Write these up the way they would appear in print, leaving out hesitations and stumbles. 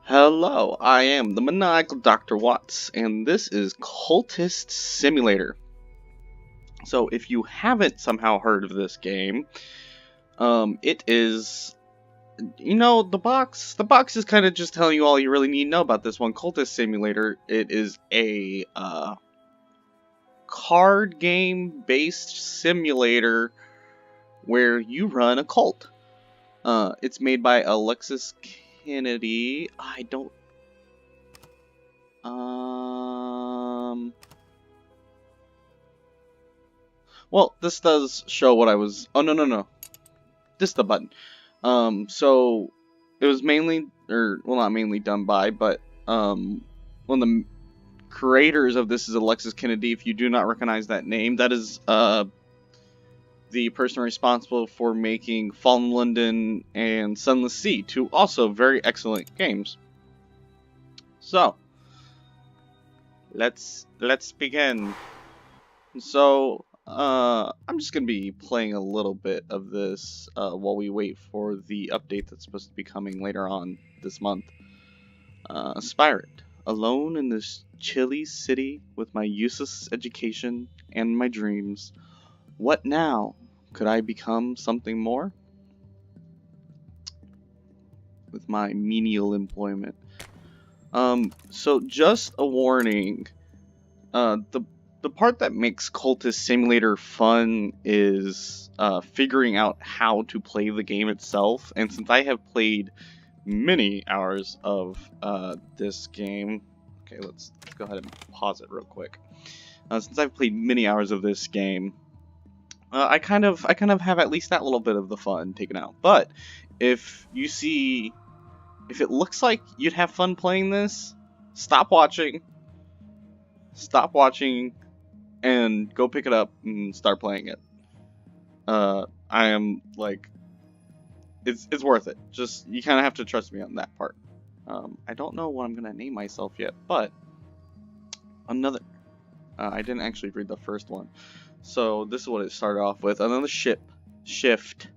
Hello, I am the maniacal Dr. Watts, and this is Cultist Simulator. So, if you haven't somehow heard of this game, it is, the box is kind of just telling you all you really need to know about this one, Cultist Simulator. It is a card game based simulator where you run a cult. It's made by Alexis Kennedy. Well, this does show what I was. Oh, no. This is the button. So it was mainly, not mainly done by, but one of the creators of this is Alexis Kennedy. If you do not recognize that name, that is the person responsible for making Fallen London and Sunless Sea, two also very excellent games. So let's begin. So I'm just gonna be playing a little bit of this while we wait for the update that's supposed to be coming later on this month. Aspirant, alone in this chilly city with my useless education and my dreams. What now? Could I become something more? With my menial employment. So just a warning. The part that makes Cultist Simulator fun is figuring out how to play the game itself. And since I have played many hours of this game, okay, let's go ahead and pause it real quick. Since I've played many hours of this game, I kind of have at least that little bit of the fun taken out. But if it looks like you'd have fun playing this, stop watching, and go pick it up and start playing it. I am like, it's worth it. Just, you kind of have to trust me on that part. I don't know what I'm gonna name myself yet, but I didn't actually read the first one. So this is what it started off with. Another shift,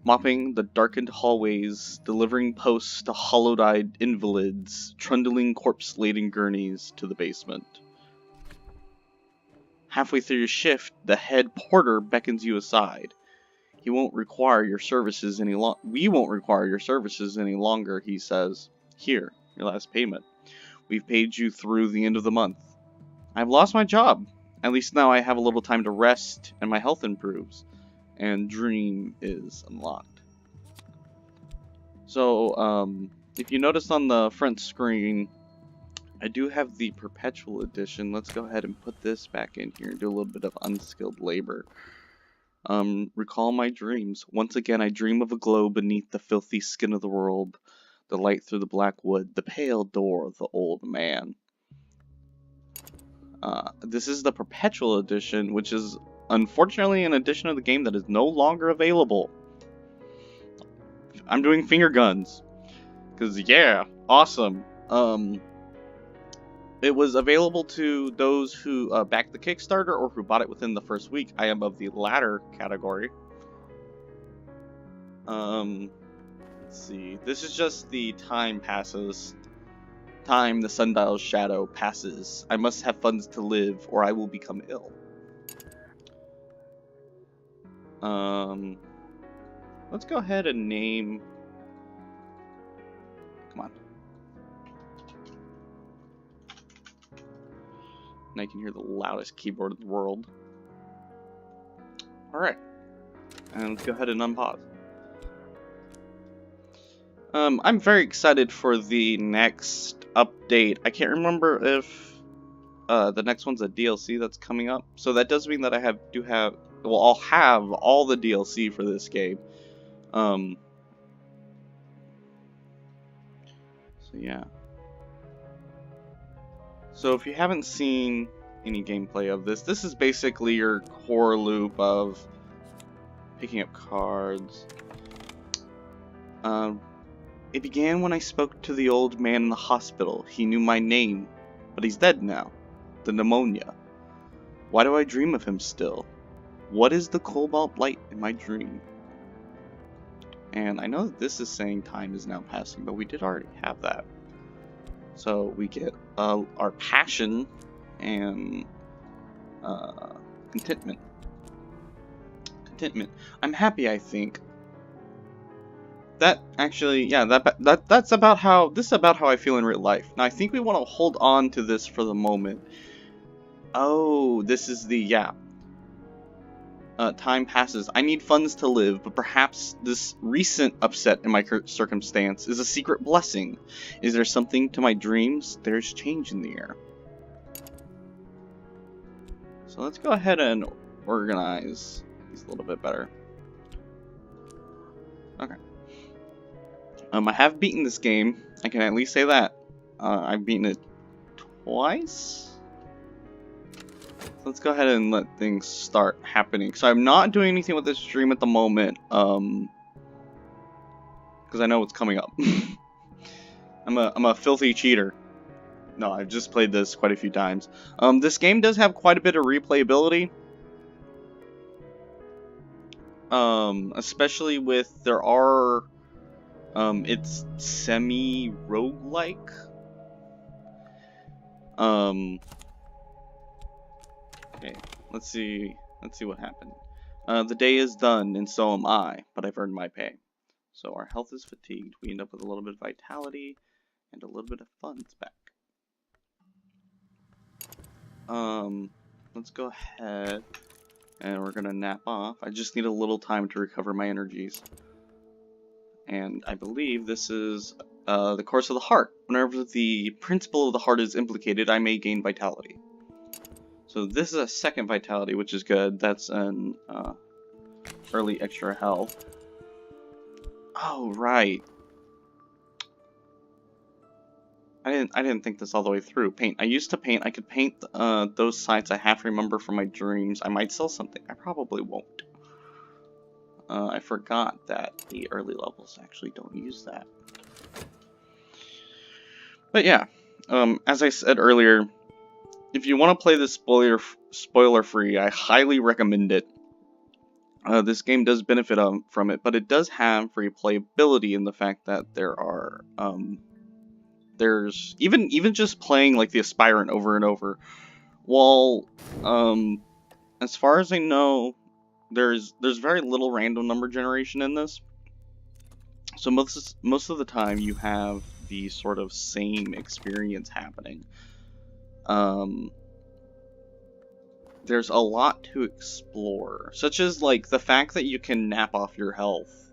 mopping the darkened hallways, delivering posts to hollow-eyed invalids, trundling corpse-laden gurneys to the basement. Halfway through your shift, the head porter beckons you aside. We won't require your services any longer, he says. Here, your last payment. We've paid you through the end of the month. I've lost my job. At least now I have a little time to rest and my health improves. And dream is unlocked. So, if you notice on the front screen, I do have the Perpetual Edition. Let's go ahead and put this back in here and do a little bit of unskilled labor. Recall my dreams. Once again, I dream of a glow beneath the filthy skin of the world, the light through the black wood, the pale door of the old man. This is the Perpetual Edition, which is unfortunately an edition of the game that is no longer available. I'm doing finger guns. Because, yeah, awesome. It was available to those who backed the Kickstarter or who bought it within the first week. I am of the latter category. Let's see. This is just the time passes. Time, the sundial's shadow, passes. I must have funds to live, or I will become ill. Let's go ahead and name... Come on. And I can hear the loudest keyboard in the world. Alright. And let's go ahead and unpause. I'm very excited for the next update. I can't remember if the next one's a DLC that's coming up. So that does mean that I'll have all the DLC for this game. So yeah. So if you haven't seen any gameplay of this, this is basically your core loop of picking up cards. It began when I spoke to the old man in the hospital. He knew my name, but he's dead now. The pneumonia. Why do I dream of him still? What is the cobalt light in my dream? And I know that this is saying time is now passing, but we did already have that. So we get our passion and contentment. I'm happy, I think. That actually, yeah, that's about how this is about how I feel in real life. Now I think we want to hold on to this for the moment. Oh, this is the time passes. I need funds to live, but perhaps this recent upset in my circumstance is a secret blessing. Is there something to my dreams? There's change in the air. So let's go ahead and organize these a little bit better. Okay. I have beaten this game. I can at least say that. I've beaten it twice. Let's go ahead and let things start happening. So I'm not doing anything with this stream at the moment, because I know what's coming up. I'm a filthy cheater. No, I've just played this quite a few times. This game does have quite a bit of replayability. Especially with it's semi-roguelike. Okay, let's see what happened. The day is done, and so am I, but I've earned my pay. So our health is fatigued. We end up with a little bit of vitality and a little bit of funds back. Let's go ahead and we're gonna nap off. I just need a little time to recover my energies. And I believe this is the course of the heart. Whenever the principle of the heart is implicated, I may gain vitality. So this is a second vitality, which is good. That's an early extra health. Oh, right. I didn't think this all the way through. Paint. I used to paint. I could paint those sites I have to remember from my dreams. I might sell something. I probably won't. I forgot that the early levels actually don't use that. But yeah, as I said earlier, if you want to play this spoiler free, I highly recommend it. This game does benefit from it, but it does have replayability in the fact that there are there's even just playing like the aspirant over and over. While as far as I know, there's very little random number generation in this. So most of the time you have the sort of same experience happening. There's a lot to explore, such as like the fact that you can nap off your health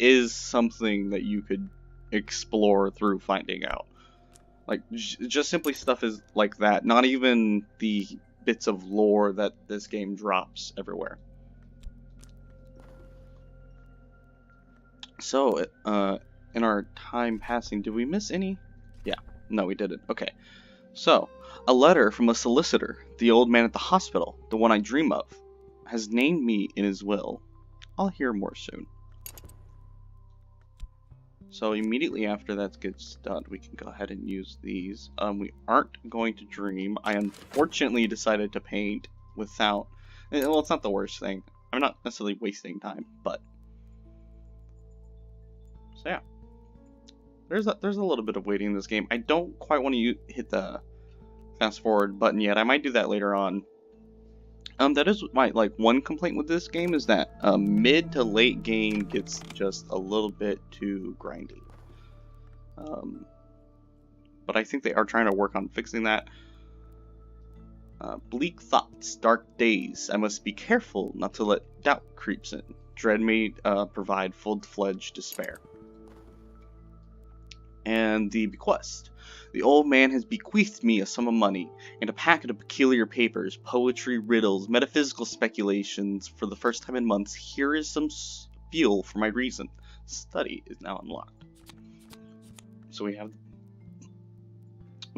is something that you could explore through finding out. Like just simply stuff is like that, not even the bits of lore that this game drops everywhere. So, in our time passing, did we miss any? Yeah, no, we didn't. Okay, so, a letter from a solicitor, the old man at the hospital, the one I dream of, has named me in his will. I'll hear more soon. So immediately after that gets done, we can go ahead and use these. We aren't going to dream. I unfortunately decided to paint without... Well, it's not the worst thing. I'm not necessarily wasting time, but... So yeah. There's a little bit of waiting in this game. I don't quite want to hit the fast forward button yet. I might do that later on. That is my one complaint with this game is that mid to late game gets just a little bit too grindy. But I think they are trying to work on fixing that. Bleak thoughts, dark days. I must be careful not to let doubt creeps in. Dread may provide full-fledged despair. And the bequest. The old man has bequeathed me a sum of money, and a packet of peculiar papers, poetry, riddles, metaphysical speculations. For the first time in months, here is some fuel for my reason. Study is now unlocked. So we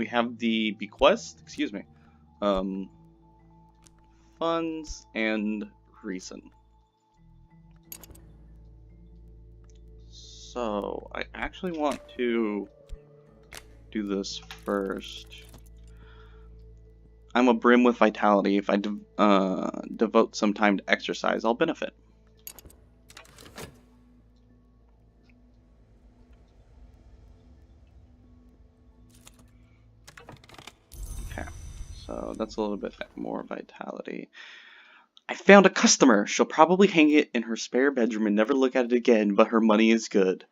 have the bequest, excuse me, funds, and reason. So, I actually want to do this first. I'm a brim with vitality. If I devote some time to exercise, I'll benefit. So that's a little bit more vitality. I found a customer. She'll probably hang it in her spare bedroom and never look at it again, but her money is good.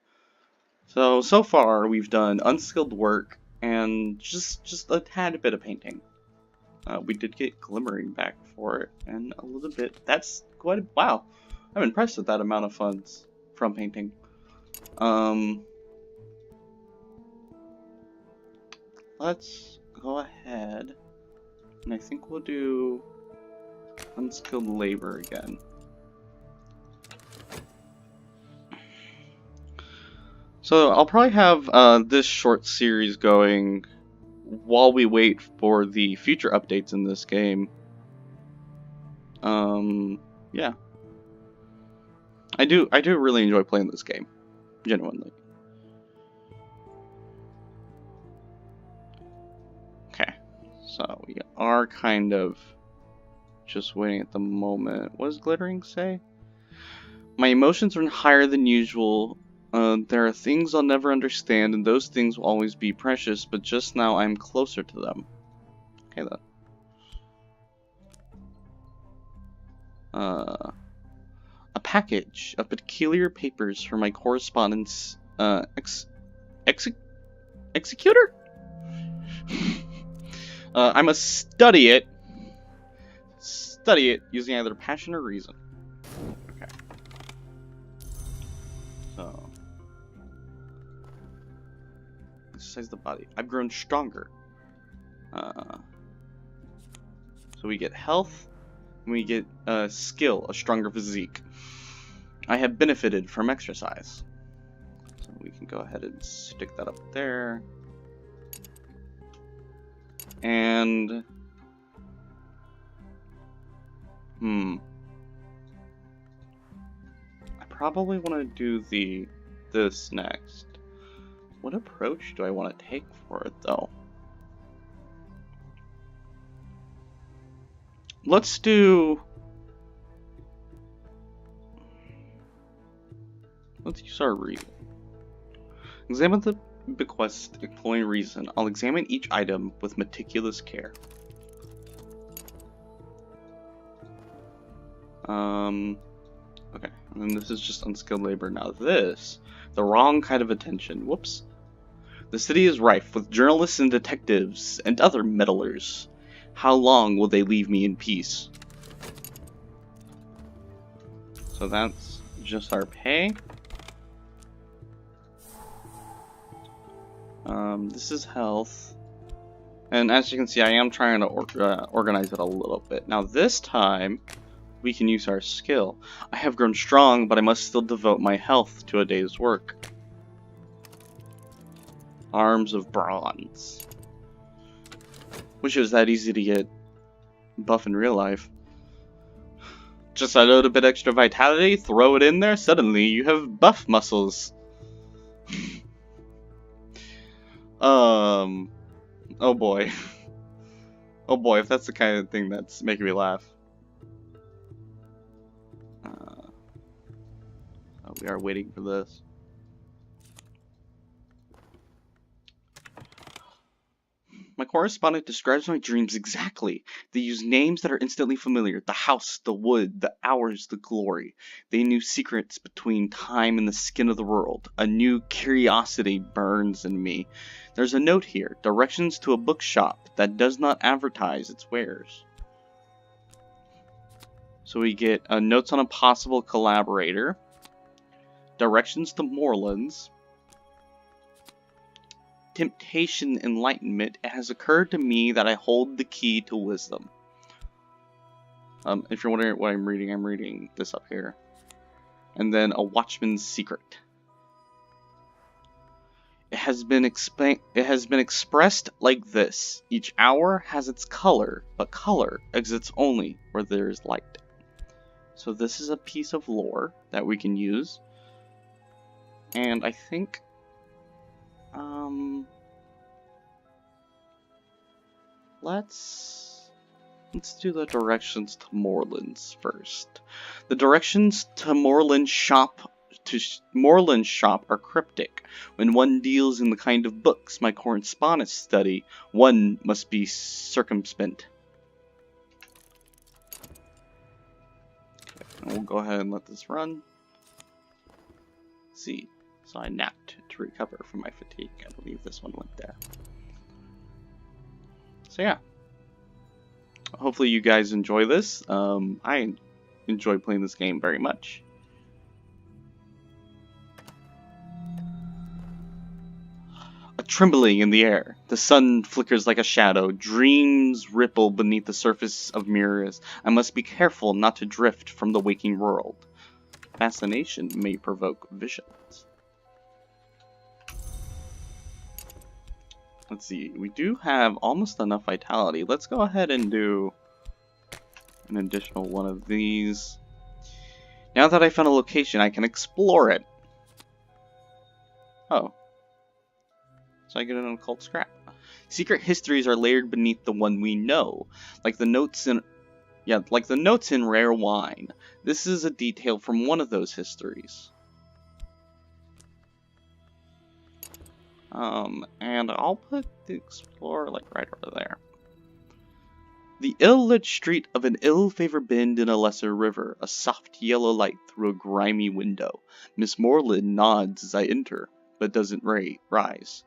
So far we've done unskilled work and just a tad bit of painting. We did get glimmering back for it, and a little bit. That's quite wow. I'm impressed with that amount of funds from painting. Let's go ahead, and I think we'll do unskilled labor again. So I'll probably have this short series going while we wait for the future updates in this game. Yeah. I do really enjoy playing this game, genuinely. Okay, so we are kind of just waiting at the moment. What does glittering say? My emotions are higher than usual. There are things I'll never understand, and those things will always be precious, but just now I'm closer to them. Okay, then. A package of peculiar papers for my correspondence, executor? I must study it using either passion or reason. Okay. So, exercise the body. I've grown stronger. So we get health, and we get skill, a stronger physique. I have benefited from exercise. So we can go ahead and stick that up there. And I probably want to do this next. What approach do I want to take for it, though? Let's use our reason. Examine the bequest employing reason. I'll examine each item with meticulous care. Okay, and then this is just unskilled labor. Now this, the wrong kind of attention. Whoops. The city is rife with journalists and detectives and other meddlers. How long will they leave me in peace? So that's just our pay. This is health. And as you can see, I am trying to organize it a little bit. Now this time, we can use our skill. I have grown strong, but I must still devote my health to a day's work. Arms of bronze. Wish it was that easy to get buff in real life. Just a little bit extra vitality, throw it in there, suddenly you have buff muscles. Oh boy. Oh boy, if that's the kind of thing that's making me laugh. We are waiting for this. My correspondent describes my dreams exactly. They use names that are instantly familiar. The house, the wood, the hours, the glory. They knew secrets between time and the skin of the world. A new curiosity burns in me. There's a note here. Directions to a bookshop that does not advertise its wares. So we get notes on a possible collaborator. Directions to Moorlands. Temptation enlightenment. It has occurred to me that I hold the key to wisdom. If you're wondering what I'm reading this up here. And then a watchman's secret. It has been expressed like this. Each hour has its color, but color exists only where there is light. So this is a piece of lore that we can use. And I think let's do the directions to Moorlands first. The directions to Moorlands shop to Moreland's shop are cryptic. When one deals in the kind of books my correspondents study, one must be circumspect. And we'll go ahead and let this run. See, so I napped to recover from my fatigue. I believe this one went there. So yeah, hopefully you guys enjoy this. I enjoy playing this game very much. A trembling in the air. The sun flickers like a shadow. Dreams ripple beneath the surface of mirrors. I must be careful not to drift from the waking world. Fascination may provoke visions. Let's see, we do have almost enough vitality. Let's go ahead and do an additional one of these. Now that I found a location, I can explore it. Oh. So I get an occult scrap. Secret histories are layered beneath the one we know, like the notes in rare wine. This is a detail from one of those histories. And I'll put the explorer like right over there. The ill-lit street of an ill-favored bend in a lesser river, a soft yellow light through a grimy window. Miss Moreland nods as I enter, but doesn't rise.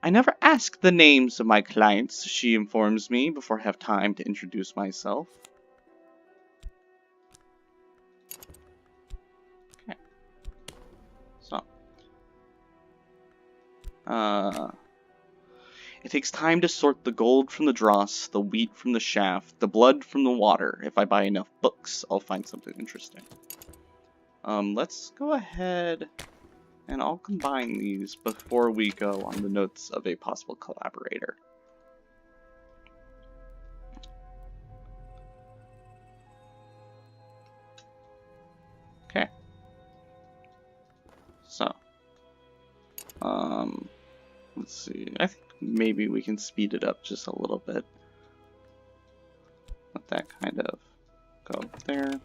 I never ask the names of my clients, she informs me before I have time to introduce myself. Okay. So. It takes time to sort the gold from the dross, the wheat from the chaff, the blood from the water. If I buy enough books, I'll find something interesting. Let's go ahead and I'll combine these before we go on the notes of a possible collaborator. Okay. So, let's see. I think maybe we can speed it up just a little bit. Let that kind of go there.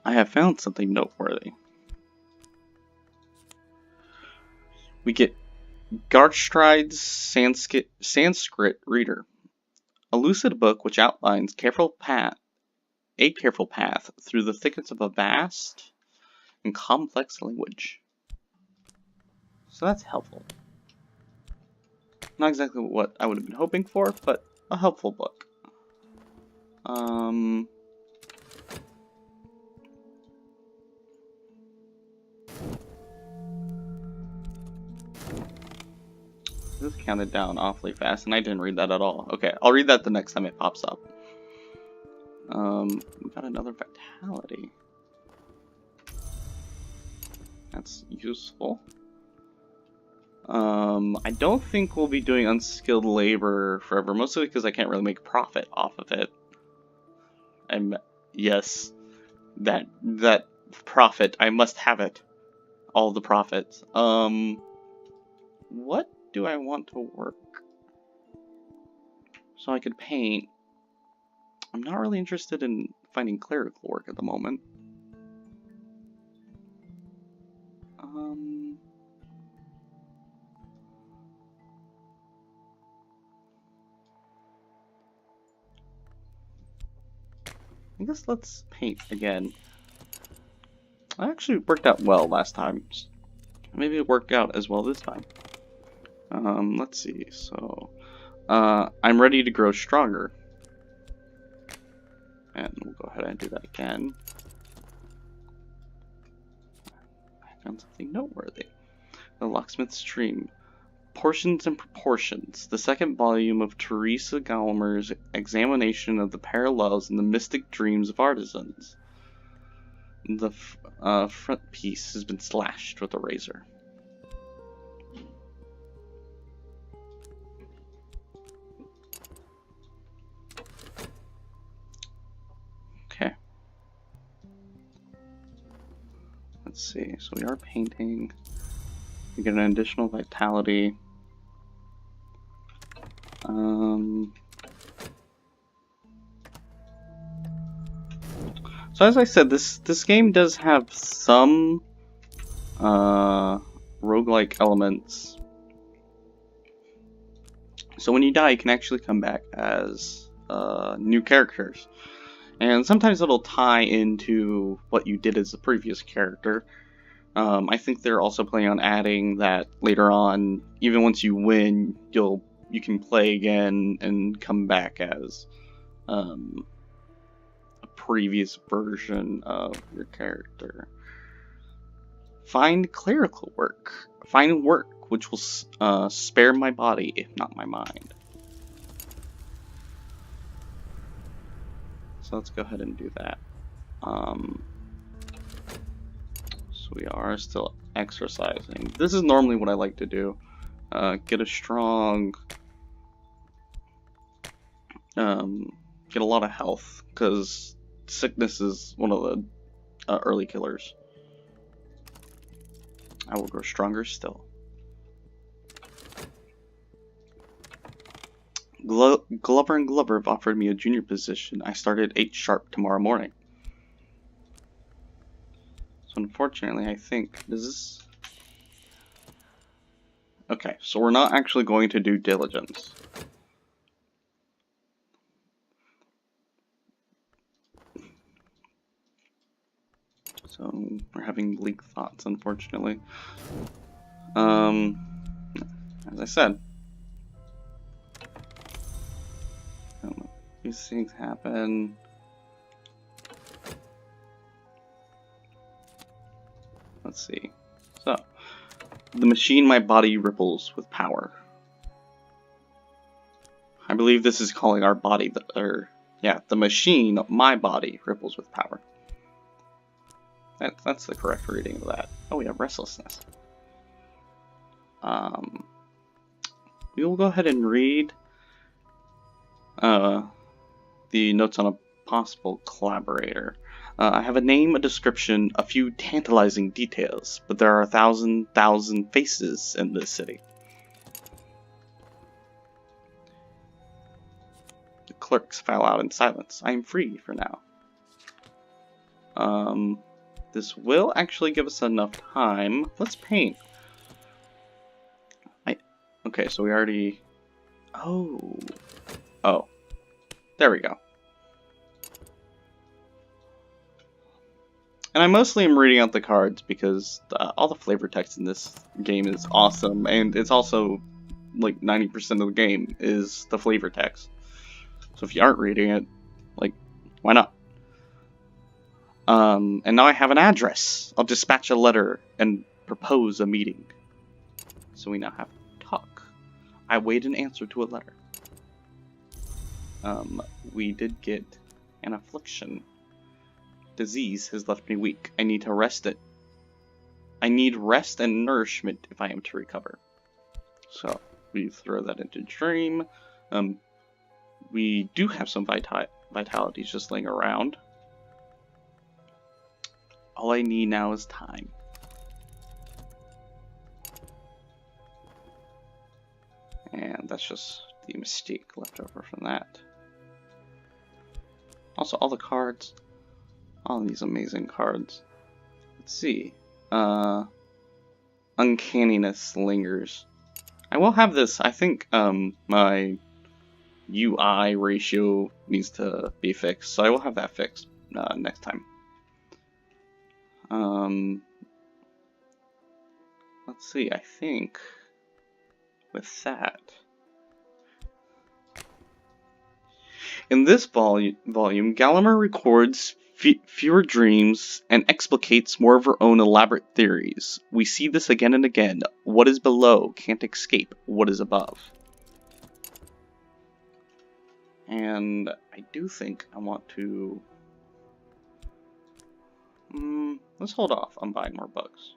I have found something noteworthy. We get Garstride's Sanskrit Reader, a lucid book which outlines a careful path through the thickets of a vast and complex language. So that's helpful. Not exactly what I would have been hoping for, but a helpful book. This counted down awfully fast, and I didn't read that at all. Okay, I'll read that the next time it pops up. We got another vitality. That's useful. I don't think we'll be doing unskilled labor forever, mostly because I can't really make profit off of it. Yes, that profit, I must have it. All the profits. What do I want to work? So I could paint. I'm not really interested in finding clerical work at the moment. I guess let's paint again. It actually worked out well last time. Maybe it worked out as well this time. Let's see. So, I'm ready to grow stronger. And we'll go ahead and do that again. I found something noteworthy. The Locksmith's Dream. Portions and Proportions. The second volume of Teresa Gallmer's examination of the parallels in the mystic dreams of artisans. The front piece has been slashed with a razor. Okay. Let's see. So we are painting. We get an additional vitality. So So as I said, this game does have some roguelike elements. So when you die, you can actually come back as new characters. And sometimes it'll tie into what you did as the previous character. I think they're also planning on adding that later on, even once you win, you can play again and come back as a previous version of your character. Find clerical work. Find work which will spare my body, if not my mind. So let's go ahead and do that. So we are still exercising. This is normally what I like to do. Get a strong... get a lot of health, because sickness is one of the early killers. I will grow stronger still. Glover and Glover have offered me a junior position. I start at 8 sharp tomorrow morning. So unfortunately, I think, does this... Okay, so we're not actually going to do diligence. So we're having bleak thoughts, unfortunately. As I said, these things happen. Let's see. So, the machine my body ripples with power. I believe this is calling our body, the machine, my body, ripples with power. That's the correct reading of that. Oh, we have restlessness. We will go ahead and read the notes on a possible collaborator. I have a name, a description, a few tantalizing details, but there are 1,000 faces in this city. The clerks file out in silence. I am free for now. This will actually give us enough time. Let's paint. Okay, so we already... Oh, there we go. And I mostly am reading out the cards because all the flavor text in this game is awesome, and it's also like 90% of the game is the flavor text. So if you aren't reading it, like, why not? And now I have an address. I'll dispatch a letter and propose a meeting. So we now have to talk. I wait an answer to a letter. We did get an affliction. Disease has left me weak. I need to rest it. I need rest and nourishment if I am to recover. So we throw that into dream. We do have some vitality just laying around. All I need now is time. And that's just the mystique left over from that. Also, all the cards. All these amazing cards. Let's see. Uncanniness lingers. I will have this. I think my UI ratio needs to be fixed, so I will have that fixed next time. Let's see. I think with that. In this volume, Gallimer records fewer dreams and explicates more of her own elaborate theories. We see this again and again. What is below can't escape what is above. And I do think I want to... let's hold off on buying more books.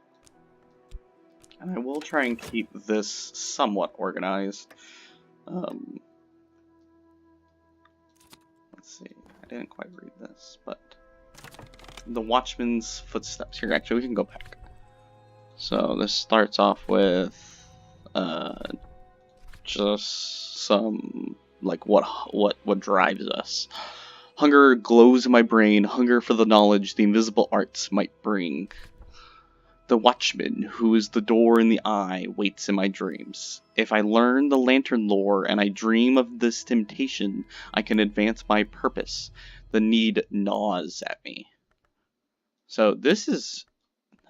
And I will try and keep this somewhat organized. Let's see. I didn't quite read this, but... The Watchman's Footsteps. Here, actually, we can go back. So this starts off with just some like what drives us. Hunger glows in my brain, hunger for the knowledge the invisible arts might bring. The watchman, who is the door in the eye, waits in my dreams. If I learn the lantern lore and I dream of this temptation, I can advance my purpose. The need gnaws at me. So this is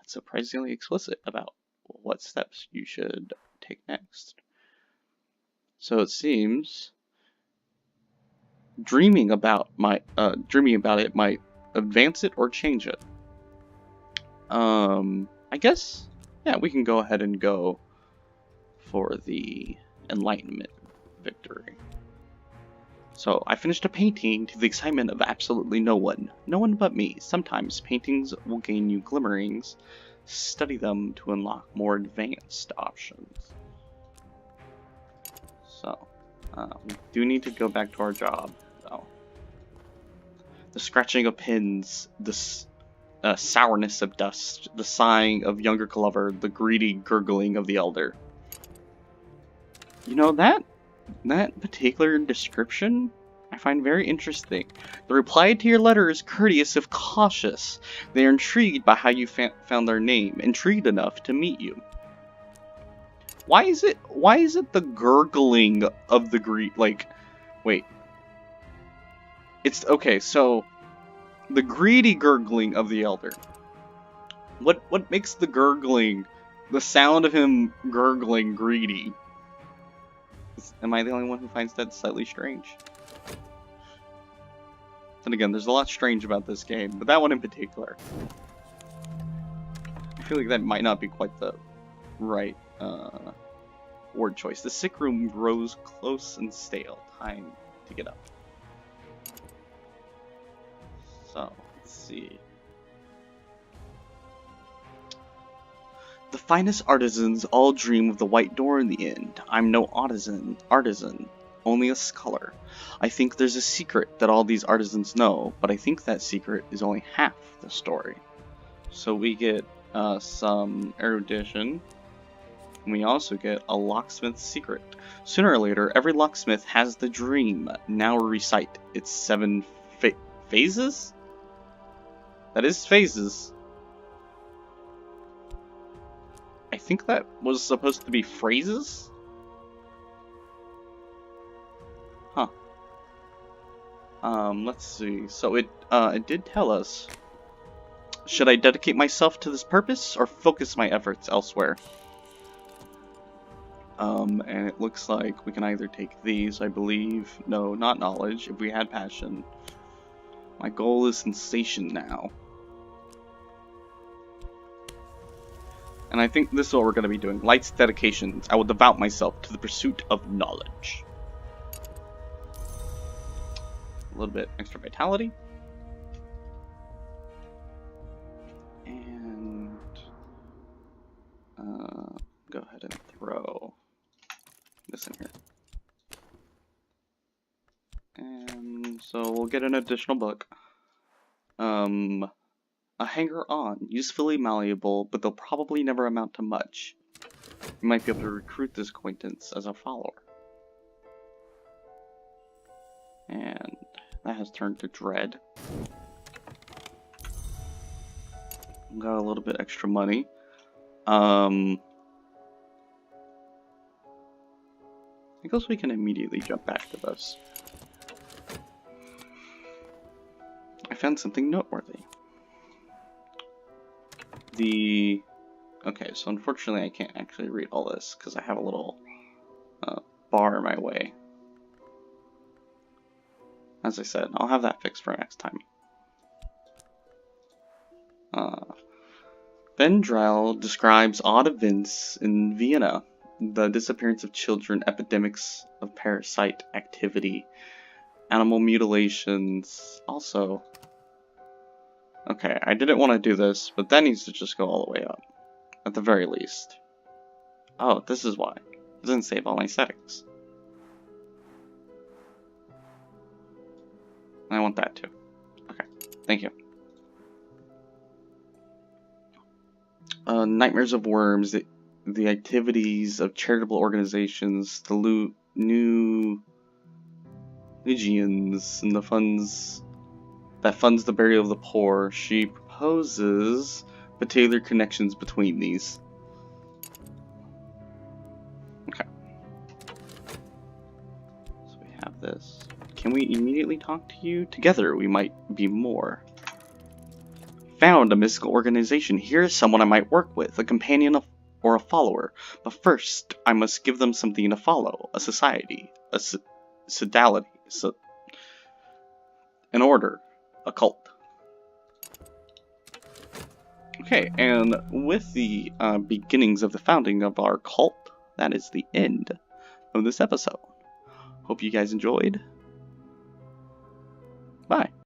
surprisingly explicit about what steps you should take next. So it seems dreaming about it might advance it or change it. I guess, yeah, we can go ahead and go for the Enlightenment victory. So I finished a painting to the excitement of absolutely no one but me. Sometimes paintings will gain you glimmerings. Study them to unlock more advanced options. So, we do need to go back to our job, though. The scratching of pins, the sourness of dust, the sighing of younger Glover, the greedy gurgling of the elder. You know, that particular description I find very interesting. The reply to your letter is courteous if cautious. They are intrigued by how you found their name, intrigued enough to meet you. Why is it the gurgling of the wait. It's okay, so the greedy gurgling of the elder. What makes the gurgling, the sound of him gurgling, greedy? Am I the only one who finds that slightly strange? And again, there's a lot strange about this game, but that one in particular. I feel like that might not be quite the right word choice. The sick room grows close and stale. Time to get up. So, let's see. The finest artisans all dream of the white door in the end. I'm no artisan, only a scholar. I think there's a secret that all these artisans know, but I think that secret is only half the story. So we get some erudition, and we also get a locksmith's secret. Sooner or later, every locksmith has the dream. Now recite its 7 phases? That is phases. I think that was supposed to be phrases? Huh. Let's see. So it did tell us. Should I dedicate myself to this purpose or focus my efforts elsewhere? And it looks like we can either take these, I believe. No, not knowledge. If we had passion. My goal is sensation now. And I think this is what we're going to be doing. Light's dedications. I will devote myself to the pursuit of knowledge. A little bit extra vitality. And go ahead and throw this in here. And so we'll get an additional book. A hanger-on, usefully malleable, but they'll probably never amount to much. You might be able to recruit this acquaintance as a follower. And that has turned to dread. Got a little bit extra money. I guess we can immediately jump back to this. I found something noteworthy. Okay, so unfortunately I can't actually read all this because I have a little bar in my way. As I said, I'll have that fixed for next time. Vendrell describes odd events in Vienna, the disappearance of children, epidemics of parasite activity, animal mutilations, also. Okay, I didn't want to do this, but that needs to just go all the way up. At the very least. Oh, this is why. It doesn't save all my settings. I want that too. Okay, thank you. Nightmares of worms, the activities of charitable organizations, the new Legions, and the funds that funds the burial of the poor. She proposes particular connections between these. Okay. So we have this. Can we immediately talk to you? Together we might be more. Found a mystical organization. Here's someone I might work with, a companion or a follower. But first, I must give them something to follow. A society. A sodality. An order. A cult. Okay, and with the beginnings of the founding of our cult, that is the end of this episode. Hope you guys enjoyed. Bye.